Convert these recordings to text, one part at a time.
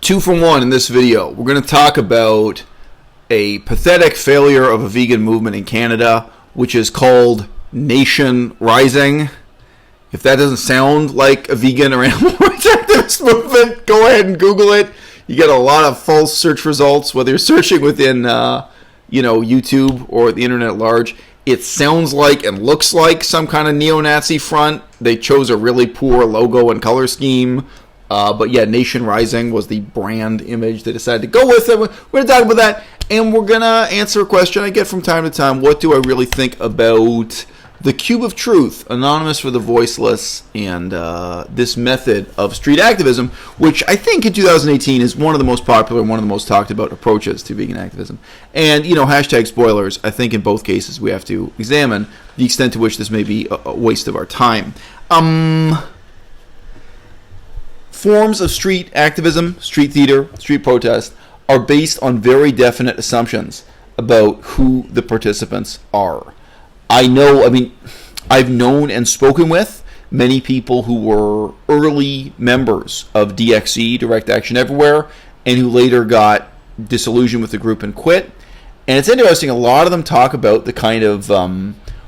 Two for one in this video. We're going to talk about a pathetic failure of a vegan movement in Canada, which is called Nation Rising. If that doesn't sound like a vegan or animal rights activist movement, go ahead and Google it. You get a lot of false search results, whether you're searching within YouTube or the internet at large. It sounds like and looks like some kind of neo-Nazi front. They chose a really poor logo and color scheme. But yeah, Nation Rising was the brand image they decided to go with. We're going to talk about that, and we're going to answer a question I get from time to time. What do I really think about the Cube of Truth, Anonymous for the Voiceless, and this method of street activism, which I think in 2018 is one of the most popular, one of the most talked about approaches to vegan activism. And, hashtag spoilers, I think in both cases we have to examine the extent to which this may be a waste of our time. Forms of street activism, street theater, street protest are based on very definite assumptions about who the participants are. I've known and spoken with many people who were early members of DXE, Direct Action Everywhere, and who later got disillusioned with the group and quit. And it's interesting, a lot of them talk about the kind of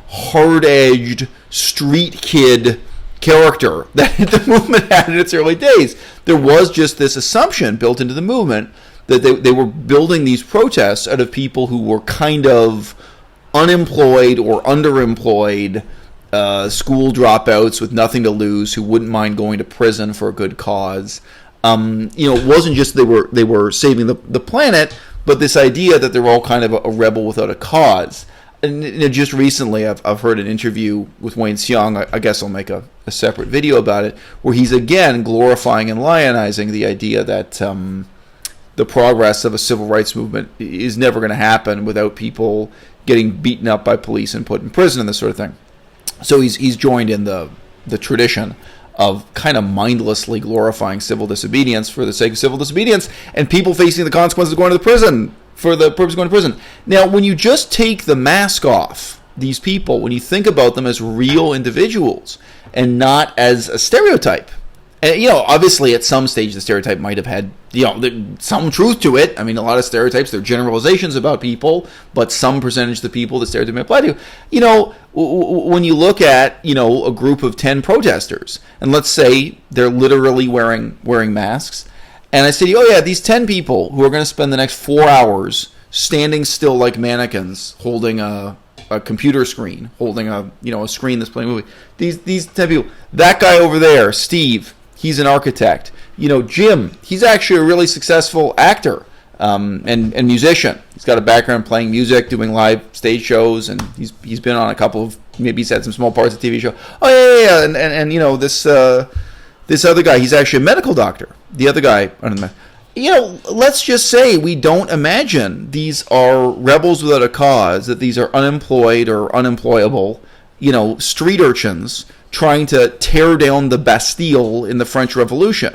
hard-edged street kid character that the movement had in its early days. There was just this assumption built into the movement that they were building these protests out of people who were kind of unemployed or underemployed school dropouts with nothing to lose who wouldn't mind going to prison for a good cause. It wasn't just they were saving the planet, but this idea that they're all kind of a rebel without a cause. And just recently, I've heard an interview with Wayne Seong. I guess I'll make a separate video about it, where he's again glorifying and lionizing the idea that the progress of a civil rights movement is never going to happen without people getting beaten up by police and put in prison and this sort of thing. So he's joined in the tradition of kind of mindlessly glorifying civil disobedience for the sake of civil disobedience and people facing the consequences of going to the prison for the purpose of going to prison. Now, when you just take the mask off these people, when you think about them as real individuals and not as a stereotype, and, obviously at some stage the stereotype might have had, some truth to it. I mean, a lot of stereotypes, they're generalizations about people, but some percentage of the people the stereotype may apply to. When you look at, a group of 10 protesters, and let's say they're literally wearing masks, and I say, these 10 people who are going to spend the next 4 hours standing still like mannequins, holding a computer screen, holding a screen that's playing a movie. These 10 people. That guy over there, Steve, he's an architect. Jim, he's actually a really successful actor and musician. He's got a background playing music, doing live stage shows, and he's been on a couple of, maybe he's had some small parts of TV show. And this other guy, he's actually a medical doctor. The other guy, let's just say we don't imagine these are rebels without a cause, that these are unemployed or unemployable, street urchins trying to tear down the Bastille in the French Revolution.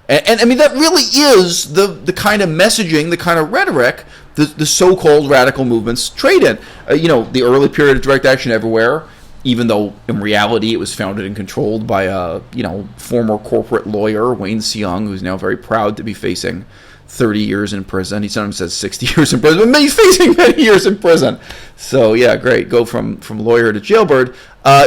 And I mean, that really is the kind of messaging, the kind of rhetoric the so-called radical movements trade in. The early period of Direct Action Everywhere, even though in reality it was founded and controlled by a former corporate lawyer, Wayne Seong, who's now very proud to be facing 30 years in prison. He sometimes says 60 years in prison, but he's facing many years in prison. So yeah, great. Go from lawyer to jailbird.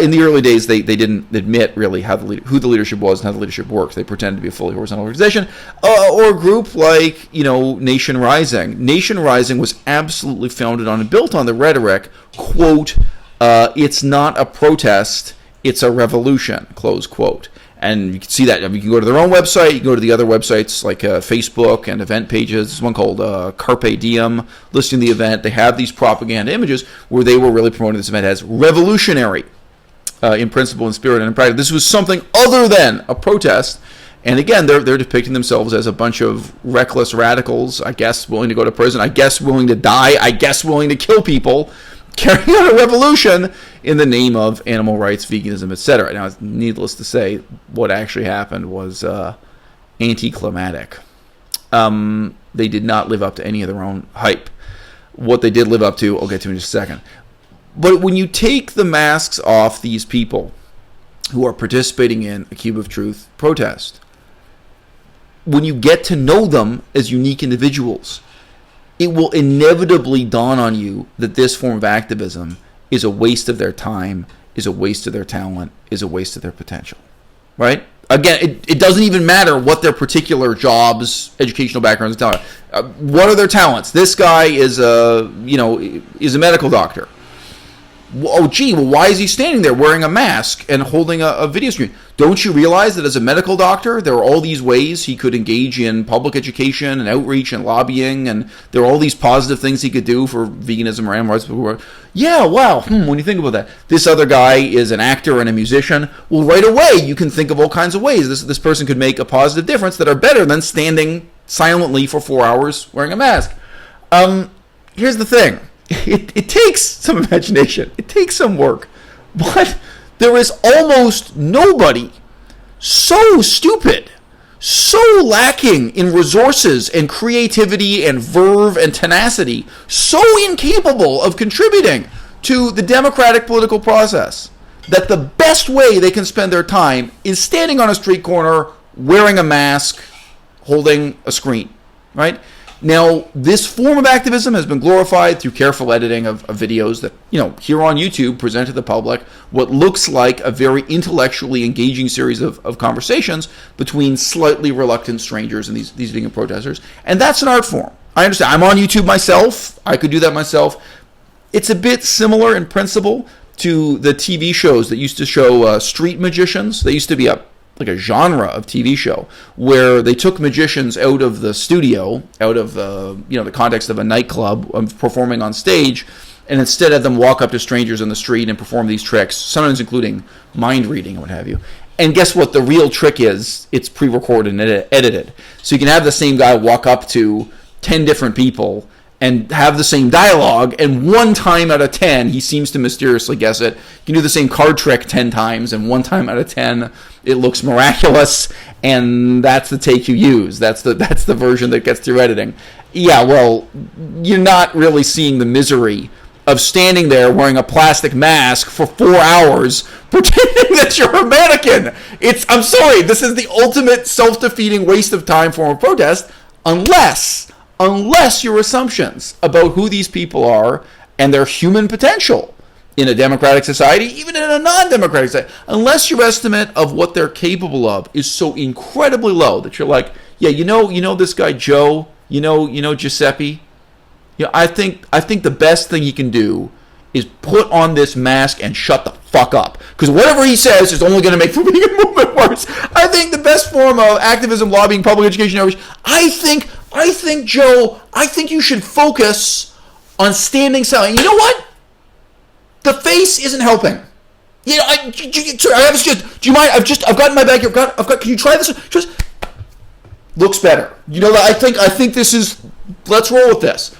In the early days, they didn't admit really who the leadership was and how the leadership worked. They pretended to be a fully horizontal organization. Or a group like, Nation Rising. Nation Rising was absolutely founded on and built on the rhetoric, quote, it's not a protest, it's a revolution, close quote. And you can see that. You can go to their own website, you can go to the other websites like Facebook and event pages. There's one called Carpe Diem, listing the event. They have these propaganda images where they were really promoting this event as revolutionary in principle, in spirit, and in practice. This was something other than a protest. And again, they're depicting themselves as a bunch of reckless radicals, I guess willing to go to prison, I guess willing to die, I guess willing to kill people, carrying out a revolution in the name of animal rights, veganism, etc. Now, it's needless to say, what actually happened was anticlimactic. They did not live up to any of their own hype. What they did live up to, I'll get to in just a second. But when you take the masks off these people who are participating in a Cube of Truth protest, when you get to know them as unique individuals, it will inevitably dawn on you that this form of activism is a waste of their time, is a waste of their talent, is a waste of their potential, right? Again, it doesn't even matter what their particular jobs, educational backgrounds, talent. What are their talents? This guy is a medical doctor. Oh, gee, well, why is he standing there wearing a mask and holding a video screen? Don't you realize that as a medical doctor, there are all these ways he could engage in public education and outreach and lobbying, and there are all these positive things he could do for veganism or animal rights? Yeah, wow, when you think about that. This other guy is an actor and a musician. Well, right away, you can think of all kinds of ways this person could make a positive difference that are better than standing silently for 4 hours wearing a mask. Here's the thing. It takes some imagination. It takes some work. But there is almost nobody so stupid, so lacking in resources and creativity and verve and tenacity, so incapable of contributing to the democratic political process, that the best way they can spend their time is standing on a street corner, wearing a mask, holding a screen, right? Now, this form of activism has been glorified through careful editing of videos that, here on YouTube present to the public what looks like a very intellectually engaging series of conversations between slightly reluctant strangers and these vegan protesters. And that's an art form. I understand. I'm on YouTube myself. I could do that myself. It's a bit similar in principle to the TV shows that used to show street magicians. They used to be a genre of TV show where they took magicians out of the studio, out of the context of a nightclub performing on stage, and instead had them walk up to strangers on the street and perform these tricks, sometimes including mind reading and what have you. And guess what? The real trick is it's pre-recorded and edited. So you can have the same guy walk up to 10 different people and have the same dialogue, and 1 time out of 10, he seems to mysteriously guess it. You can do the same card trick 10 times, and 1 time out of 10, it looks miraculous, and that's the take you use. That's the version that gets through editing. Yeah, well, you're not really seeing the misery of standing there wearing a plastic mask for 4 hours, pretending that you're a mannequin. I'm sorry, this is the ultimate self-defeating waste of time form of protest, unless your assumptions about who these people are and their human potential in a democratic society, even in a non-democratic society, unless your estimate of what they're capable of is so incredibly low that you're like, yeah, you know this guy Joe, you know Giuseppe, I think the best thing he can do is put on this mask and shut the fuck up, because whatever he says is only going to make the vegan movement worse. I think the best form of activism, lobbying, public education, outreach, I think, Joe, you should focus on standing silent. You know what? The face isn't helping. Do you mind? I've got in my bag here. Can you try this? Just looks better. I think this is. Let's roll with this.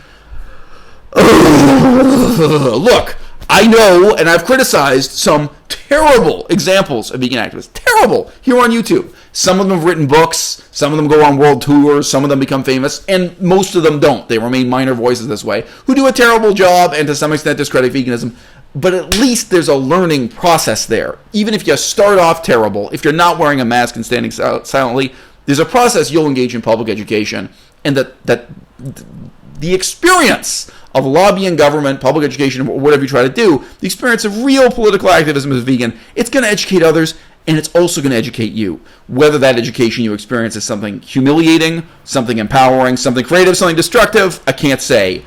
Look, I know, and I've criticized some terrible examples of vegan activists. Terrible here on YouTube. Some of them have written books, some of them go on world tours, some of them become famous, and most of them don't. They remain minor voices this way, who do a terrible job and to some extent discredit veganism. But at least there's a learning process there. Even if you start off terrible, if you're not wearing a mask and standing silently, there's a process you'll engage in public education, and that the experience of lobbying government, public education, or whatever you try to do, the experience of real political activism as a vegan, it's going to educate others, and it's also going to educate you. Whether that education you experience is something humiliating, something empowering, something creative, something destructive, I can't say.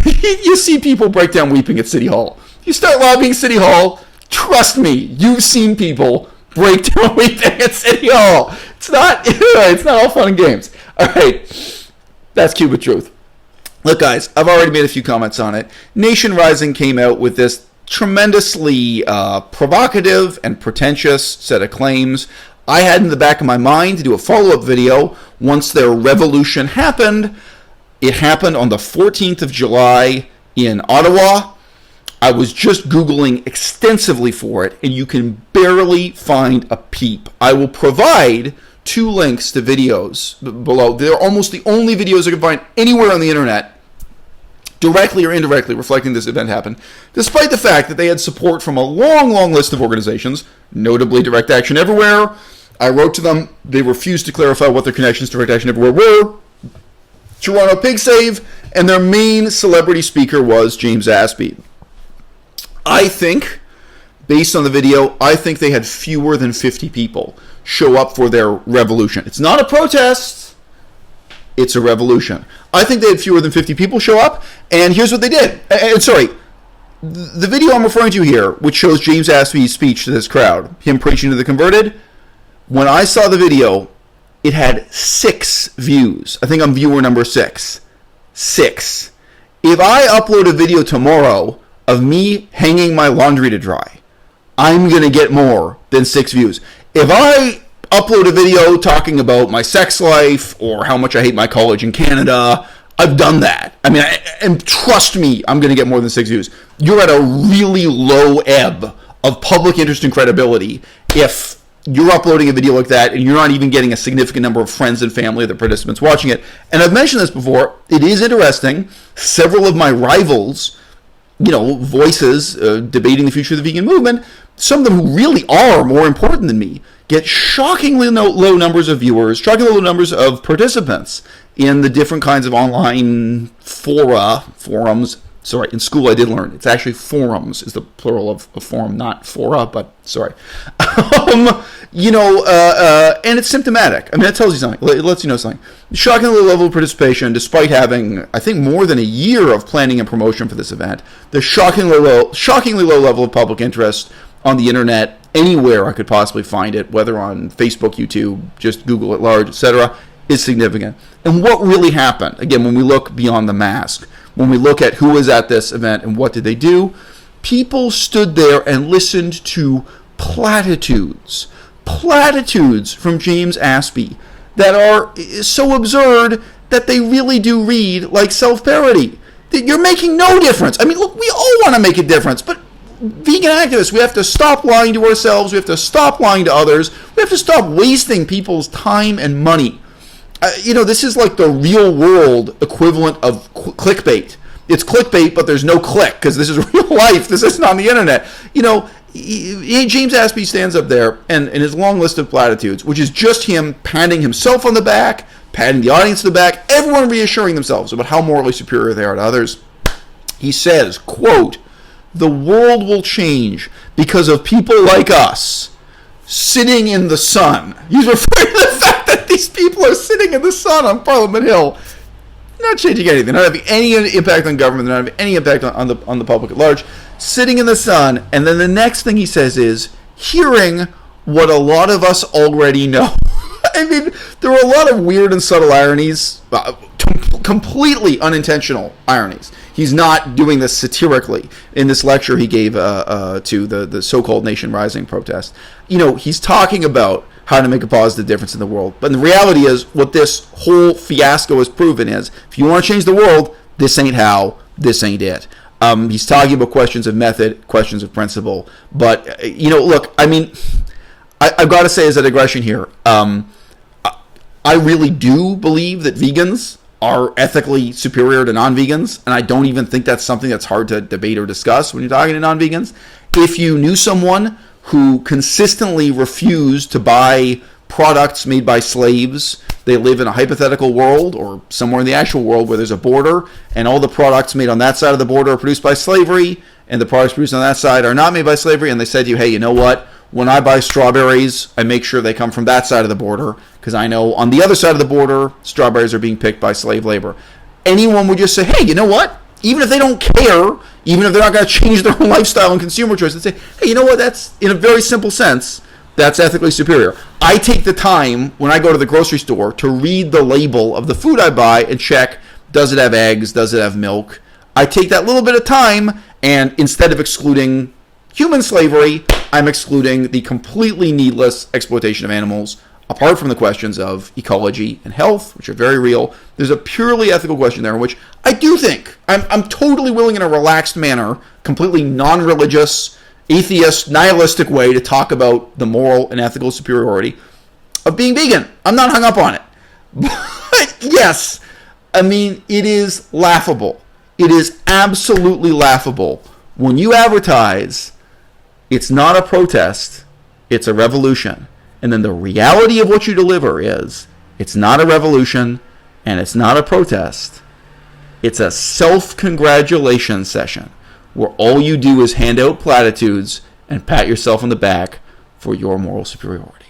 You see people break down weeping at City Hall. You start lobbying City Hall, trust me, you've seen people break down weeping at City Hall. It's not all fun and games. All right, that's Cuba Truth. Look, guys, I've already made a few comments on it. Nation Rising came out with this tremendously provocative and pretentious set of claims. I had in the back of my mind to do a follow-up video once their revolution happened. It happened on the 14th of July in Ottawa. I was just Googling extensively for it, and you can barely find a peep. I will provide 2 links to videos below. They're almost the only videos you can find anywhere on the internet, directly or indirectly reflecting this event happened, despite the fact that they had support from a long, long list of organizations, notably Direct Action Everywhere, I wrote to them. They refused to clarify what their connections to Direct Action Everywhere were. Toronto Pig Save, and their main celebrity speaker was James Aspey. I think, based on the video, I think they had fewer than 50 people show up for their revolution. It's not a protest. It's a revolution. I think they had fewer than 50 people show up, and here's what they did. And sorry, the video I'm referring to here, which shows James Aspey's speech to this crowd, him preaching to the converted, when I saw the video, it had 6 views. I think I'm viewer number 6. 6. If I upload a video tomorrow of me hanging my laundry to dry, I'm going to get more than 6 views. If I upload a video talking about my sex life or how much I hate my college in Canada, I've done that. I mean, and trust me, I'm going to get more than 6 views. You're at a really low ebb of public interest and credibility if you're uploading a video like that and you're not even getting a significant number of friends and family of the participants watching it. And I've mentioned this before. It is interesting. Several of my rivals, voices debating the future of the vegan movement, some of them who really are more important than me, get shockingly low numbers of viewers, shockingly low numbers of participants in the different kinds of online forums. Sorry, in school I did learn it's actually forums is the plural of a forum, not fora, but sorry. And it's symptomatic. I mean, that tells you something. It lets you know something. Shockingly low level of participation, despite having, I think, more than a year of planning and promotion for this event. The shockingly low level of public interest on the internet, anywhere I could possibly find it, whether on Facebook, YouTube, just Google at large, etc., is significant. And what really happened, again, when we look beyond the mask, when we look at who was at this event and what did they do, people stood there and listened to platitudes from James Aspey that are so absurd that they really do read like self-parody. You're making no difference. I mean, look, we all want to make a difference, but vegan activists, we have to stop lying to ourselves. We have to stop lying to others. We have to stop wasting people's time and money. This is like the real world equivalent of clickbait. It's clickbait, but there's no click because this is real life. This isn't on the internet. James Aspey stands up there and in his long list of platitudes, which is just him patting himself on the back, patting the audience on the back, everyone reassuring themselves about how morally superior they are to others. He says, quote, "The world will change because of people like us sitting in the sun." He's referring to the fact that these people are sitting in the sun on Parliament Hill, not changing anything, not having any impact on government, not having any impact on the public at large, sitting in the sun. And then the next thing he says is hearing what a lot of us already know. I mean, there are a lot of weird and subtle ironies, completely unintentional ironies. He's not doing this satirically in this lecture he gave to the so-called Nation Rising protest. He's talking about how to make a positive difference in the world. But the reality is, what this whole fiasco has proven is, if you want to change the world, this ain't how, this ain't it. He's talking about questions of method, questions of principle. But, look, I mean, I've got to say as a digression here, I really do believe that vegans are ethically superior to non-vegans, and I don't even think that's something that's hard to debate or discuss when you're talking to non-vegans. If you knew someone who consistently refused to buy products made by slaves, they live in a hypothetical world or somewhere in the actual world where there's a border, and all the products made on that side of the border are produced by slavery, and the products produced on that side are not made by slavery, and they said to you, hey, you know what? When I buy strawberries, I make sure they come from that side of the border because I know on the other side of the border, strawberries are being picked by slave labor. Anyone would just say, hey, you know what? Even if they don't care, even if they're not going to change their own lifestyle and consumer choice, they'd say, hey, you know what? That's, in a very simple sense, that's ethically superior. I take the time when I go to the grocery store to read the label of the food I buy and check, does it have eggs? Does it have milk? I take that little bit of time, and instead of excluding human slavery, I'm excluding the completely needless exploitation of animals. Apart from the questions of ecology and health, which are very real, there's a purely ethical question there in which I do think I'm totally willing in a relaxed manner, completely non-religious, atheist, nihilistic way to talk about the moral and ethical superiority of being vegan. I'm not hung up on it. But yes, I mean, it is laughable. It is absolutely laughable when you advertise it's not a protest, it's a revolution. And then the reality of what you deliver is, it's not a revolution, and it's not a protest. It's a self-congratulation session where all you do is hand out platitudes and pat yourself on the back for your moral superiority.